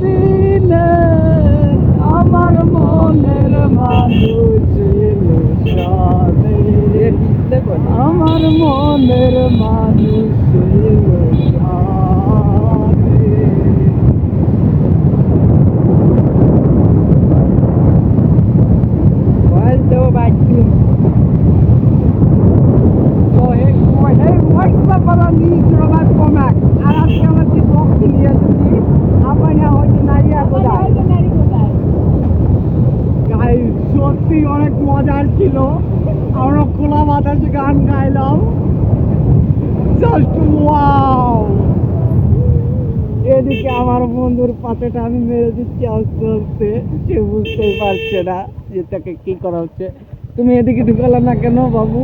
দিনে আমার মনের মানুষ এলো সামনে, আমার মনের মানুষ এলো সামনে। Well, do back to so hey, what's the para ni Robert Comac? Aras ke amar ki box ke liye to apanya hoye nariya godai guys সত্যি অনেক মজার ছিল। আমরা খোলা বাতাসে গান গাইলাম, জাস্ট ওয়াও। এদিকে আমার বন্ধুর পাতেটা আমি মেরে দিচ্ছি আস্তে আস্তে, সে বুঝতেই পারছে না যে তাকে কি করা হচ্ছে। তুমি এদিকে ঢুকালে না কেন বাবু?